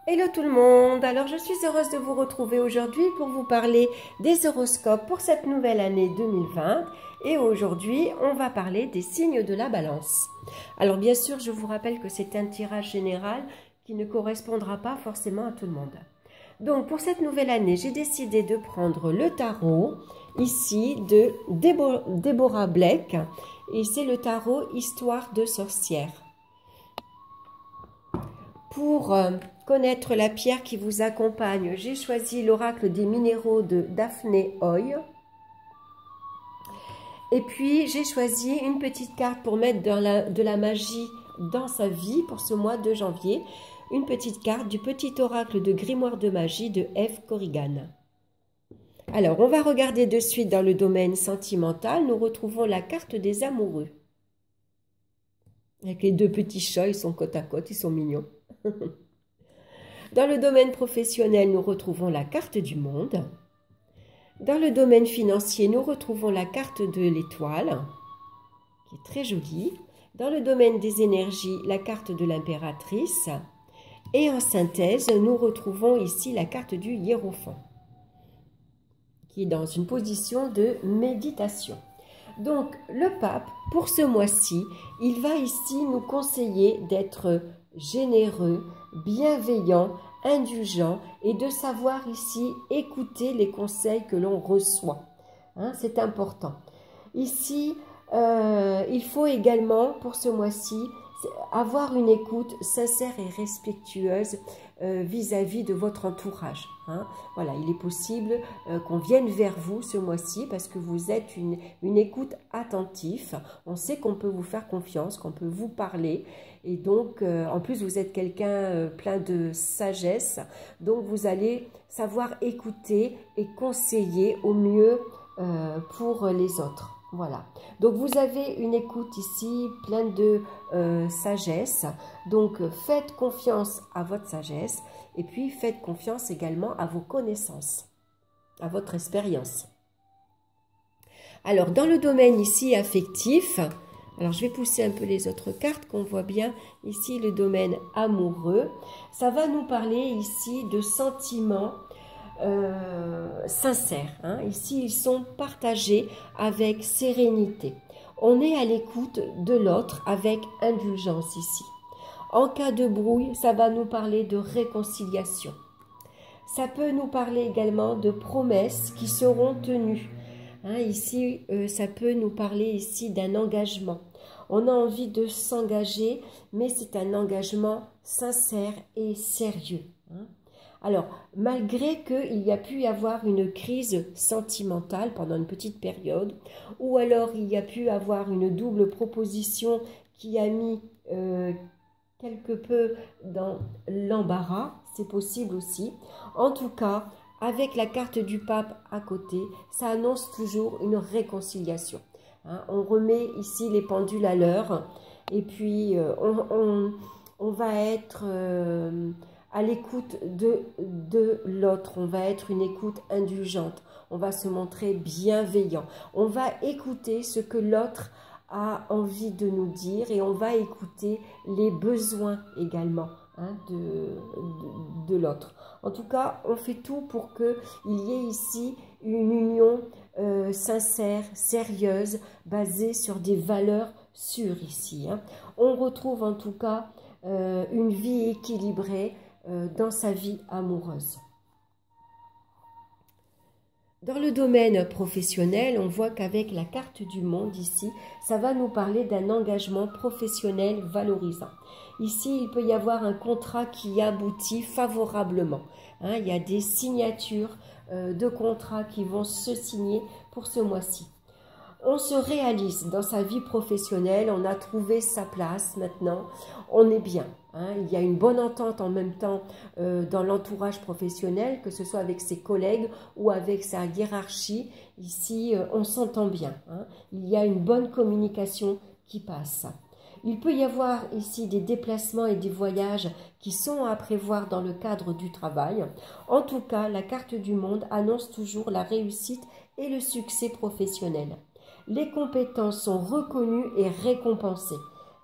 Hello tout le monde, alors je suis heureuse de vous retrouver aujourd'hui pour vous parler des horoscopes pour cette nouvelle année 2020 et aujourd'hui on va parler des signes de la balance. Alors bien sûr je vous rappelle que c'est un tirage général qui ne correspondra pas forcément à tout le monde. Donc pour cette nouvelle année j'ai décidé de prendre le tarot ici de Deborah Blake et c'est le tarot Histoire de sorcière. Pour connaître la pierre qui vous accompagne, j'ai choisi l'oracle des minéraux de Daphné Hoy. Et puis, j'ai choisi une petite carte pour mettre de la magie dans sa vie pour ce mois de janvier. Une petite carte du petit oracle de grimoire de magie de Eve Corrigan. Alors, on va regarder de suite dans le domaine sentimental. Nous retrouvons la carte des amoureux. Avec les deux petits chats, ils sont côte à côte, ils sont mignons. Dans le domaine professionnel, nous retrouvons la carte du monde. Dans le domaine financier, nous retrouvons la carte de l'étoile, qui est très jolie. Dans le domaine des énergies, la carte de l'impératrice. Et en synthèse, nous retrouvons ici la carte du hiérophant, qui est dans une position de méditation. Donc, le pape, pour ce mois-ci, il va ici nous conseiller d'être généreux, bienveillant, indulgent et de savoir ici écouter les conseils que l'on reçoit. Hein, c'est important. Ici, il faut également, pour ce mois-ci, avoir une écoute sincère et respectueuse vis-à-vis de votre entourage. Hein. Voilà, il est possible qu'on vienne vers vous ce mois-ci parce que vous êtes une écoute attentive. On sait qu'on peut vous faire confiance, qu'on peut vous parler. Et donc, en plus, vous êtes quelqu'un plein de sagesse. Donc, vous allez savoir écouter et conseiller au mieux pour les autres. Voilà, donc vous avez une écoute ici pleine de sagesse, donc faites confiance à votre sagesse et puis faites confiance également à vos connaissances, à votre expérience. Alors dans le domaine ici affectif, alors je vais pousser un peu les autres cartes qu'on voit bien ici le domaine amoureux, ça va nous parler ici de sentiments sincères. Hein. Ici, ils sont partagés avec sérénité. On est à l'écoute de l'autre avec indulgence ici. En cas de brouille, ça va nous parler de réconciliation. Ça peut nous parler également de promesses qui seront tenues. Hein, ici, ça peut nous parler ici d'un engagement. On a envie de s'engager, mais c'est un engagement sincère et sérieux. Hein. Alors, malgré qu'il y a pu y avoir une crise sentimentale pendant une petite période, ou alors il y a pu avoir une double proposition qui a mis quelque peu dans l'embarras, c'est possible aussi. En tout cas, avec la carte du pape à côté, ça annonce toujours une réconciliation. Hein, on remet ici les pendules à l'heure, et puis on va être à l'écoute de l'autre, on va être une écoute indulgente, on va se montrer bienveillant, on va écouter ce que l'autre a envie de nous dire et on va écouter les besoins également hein, de l'autre. En tout cas, on fait tout pour qu'il y ait ici une union sincère, sérieuse, basée sur des valeurs sûres ici. Hein. On retrouve en tout cas une vie équilibrée dans sa vie amoureuse. Dans le domaine professionnel, on voit qu'avec la carte du monde ici, ça va nous parler d'un engagement professionnel valorisant. Ici, il peut y avoir un contrat qui aboutit favorablement. Hein, il y a des signatures de contrats qui vont se signer pour ce mois-ci. On se réalise dans sa vie professionnelle, on a trouvé sa place maintenant, on est bien. Hein, il y a une bonne entente en même temps dans l'entourage professionnel, que ce soit avec ses collègues ou avec sa hiérarchie. Ici, on s'entend bien. Hein, il y a une bonne communication qui passe. Il peut y avoir ici des déplacements et des voyages qui sont à prévoir dans le cadre du travail. En tout cas, la carte du monde annonce toujours la réussite et le succès professionnel. Les compétences sont reconnues et récompensées.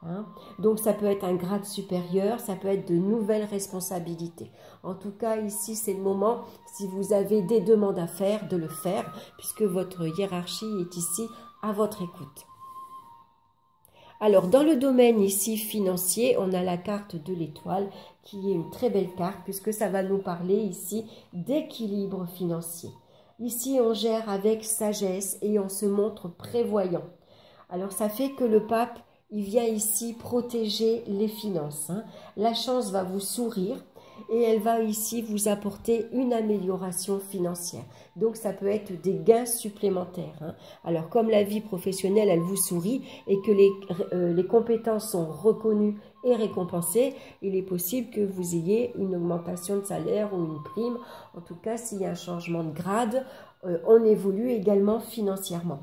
hein. Donc ça peut être un grade supérieur, ça peut être de nouvelles responsabilités. En tout cas, ici, c'est le moment, si vous avez des demandes à faire, de le faire, puisque votre hiérarchie est ici à votre écoute. Alors, dans le domaine ici financier, on a la carte de l'étoile, qui est une très belle carte, puisque ça va nous parler ici d'équilibre financier. Ici, on gère avec sagesse et on se montre prévoyant. Alors, ça fait que le pape, il vient ici protéger les finances, hein. La chance va vous sourire et elle va ici vous apporter une amélioration financière. Donc, ça peut être des gains supplémentaires, hein. Alors, comme la vie professionnelle, elle vous sourit et que les compétences sont reconnues et récompensées, il est possible que vous ayez une augmentation de salaire ou une prime. En tout cas, s'il y a un changement de grade, on évolue également financièrement.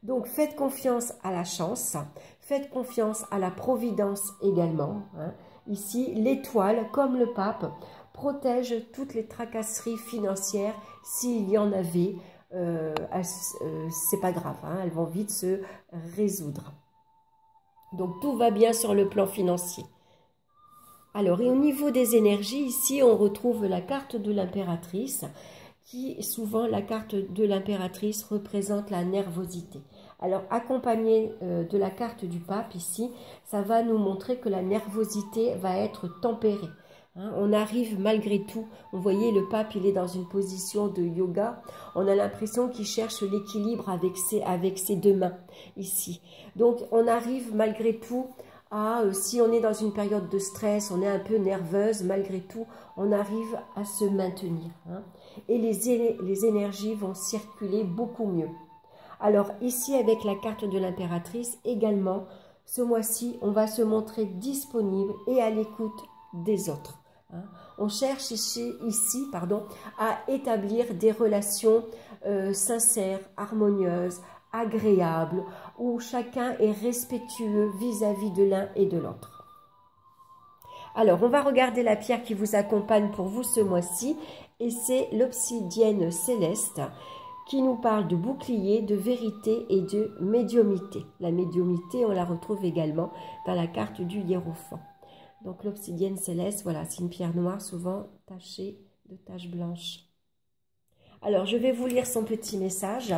Donc, faites confiance à la chance, faites confiance à la providence également, hein. Ici, l'étoile, comme le pape, protège toutes les tracasseries financières s'il y en avait. C'est pas grave, hein, elles vont vite se résoudre. Donc, tout va bien sur le plan financier. Alors, et au niveau des énergies, ici, on retrouve la carte de l'impératrice, qui souvent, la carte de l'impératrice représente la nervosité. Alors, accompagné de la carte du pape ici, ça va nous montrer que la nervosité va être tempérée, hein. On arrive malgré tout, vous voyez, le pape, il est dans une position de yoga. On a l'impression qu'il cherche l'équilibre avec ses deux mains ici. Donc, on arrive malgré tout à, si on est dans une période de stress, on est un peu nerveuse, malgré tout, on arrive à se maintenir, hein. Et les énergies vont circuler beaucoup mieux. Alors ici, avec la carte de l'impératrice, également, ce mois-ci, on va se montrer disponible et à l'écoute des autres, hein. On cherche ici, à établir des relations sincères, harmonieuses, agréables, où chacun est respectueux vis-à-vis de l'un et de l'autre. Alors, on va regarder la pierre qui vous accompagne pour vous ce mois-ci, et c'est l'obsidienne céleste, qui nous parle de bouclier, de vérité et de médiumité. La médiumité, on la retrouve également dans la carte du hiérophant. Donc l'obsidienne céleste, voilà, c'est une pierre noire souvent tachée de taches blanches. Alors, je vais vous lire son petit message.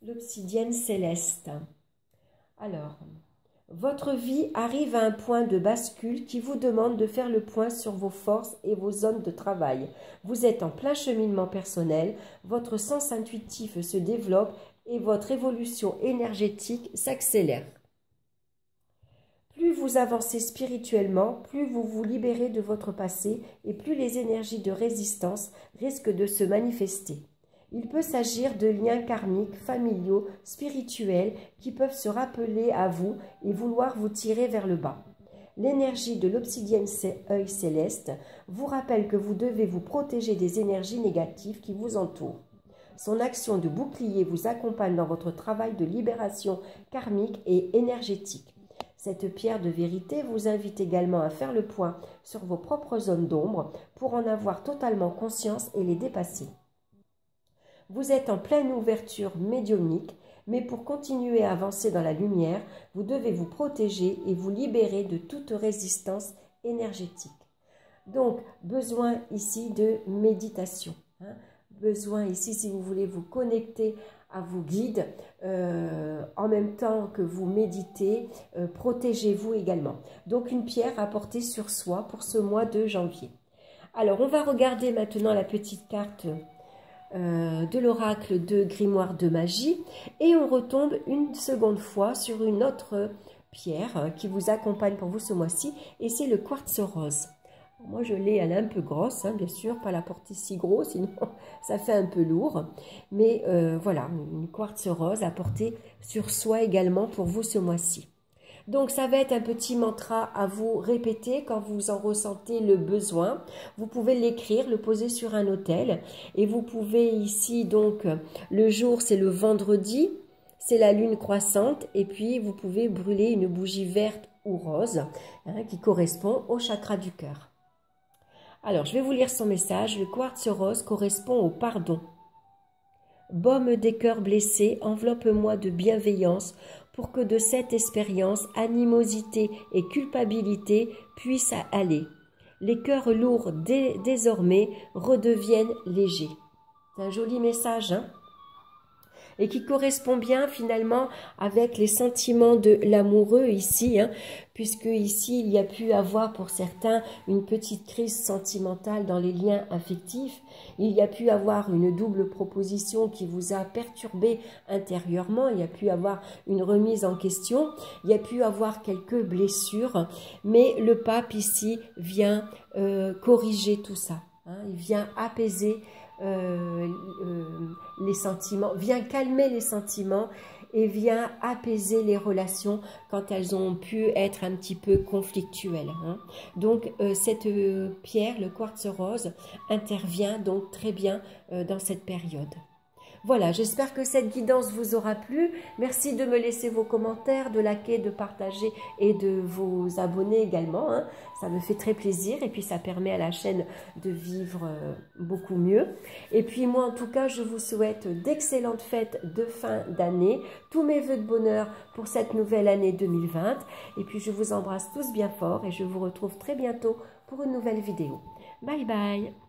L'obsidienne céleste. Alors, votre vie arrive à un point de bascule qui vous demande de faire le point sur vos forces et vos zones de travail. Vous êtes en plein cheminement personnel, votre sens intuitif se développe et votre évolution énergétique s'accélère. Plus vous avancez spirituellement, plus vous vous libérez de votre passé et plus les énergies de résistance risquent de se manifester. Il peut s'agir de liens karmiques, familiaux, spirituels qui peuvent se rappeler à vous et vouloir vous tirer vers le bas. L'énergie de l'obsidienne œil céleste vous rappelle que vous devez vous protéger des énergies négatives qui vous entourent. Son action de bouclier vous accompagne dans votre travail de libération karmique et énergétique. Cette pierre de vérité vous invite également à faire le point sur vos propres zones d'ombre pour en avoir totalement conscience et les dépasser. Vous êtes en pleine ouverture médiumnique, mais pour continuer à avancer dans la lumière, vous devez vous protéger et vous libérer de toute résistance énergétique. Donc, besoin ici de méditation, hein. Besoin ici, si vous voulez vous connecter à vos guides, en même temps que vous méditez, protégez-vous également. Donc, une pierre à porter sur soi pour ce mois de janvier. Alors, on va regarder maintenant la petite carte de l'oracle de Grimoire de Magie et on retombe une seconde fois sur une autre pierre qui vous accompagne pour vous ce mois-ci et c'est le quartz rose. Moi je l'ai, elle est un peu grosse, hein, bien sûr, pas la porter si gros, sinon ça fait un peu lourd, mais voilà, une quartz rose à porter sur soi également pour vous ce mois-ci. Donc, ça va être un petit mantra à vous répéter quand vous en ressentez le besoin. Vous pouvez l'écrire, le poser sur un autel. Et vous pouvez ici, donc, le jour, c'est le vendredi, c'est la lune croissante. Et puis, vous pouvez brûler une bougie verte ou rose, hein, qui correspond au chakra du cœur. Alors, je vais vous lire son message. Le quartz rose correspond au pardon. Baume des cœurs blessés, enveloppe-moi de bienveillance pour que de cette expérience, animosité et culpabilité puissent aller. Les cœurs lourds désormais redeviennent légers. C'est un joli message, hein? Et qui correspond bien finalement avec les sentiments de l'amoureux ici, hein, puisque ici il y a pu avoir pour certains une petite crise sentimentale dans les liens affectifs, il y a pu avoir une double proposition qui vous a perturbé intérieurement, il y a pu avoir une remise en question, il y a pu avoir quelques blessures, mais le pape ici vient corriger tout ça, hein, il vient apaiser les sentiments, vient calmer les sentiments et vient apaiser les relations quand elles ont pu être un petit peu conflictuelles, hein. Donc cette pierre, le quartz rose, intervient donc très bien dans cette période. Voilà, j'espère que cette guidance vous aura plu. Merci de me laisser vos commentaires, de liker, de partager et de vous abonner également, hein. Ça me fait très plaisir et puis ça permet à la chaîne de vivre beaucoup mieux. Et puis moi, en tout cas, je vous souhaite d'excellentes fêtes de fin d'année. Tous mes vœux de bonheur pour cette nouvelle année 2020. Et puis je vous embrasse tous bien fort et je vous retrouve très bientôt pour une nouvelle vidéo. Bye bye!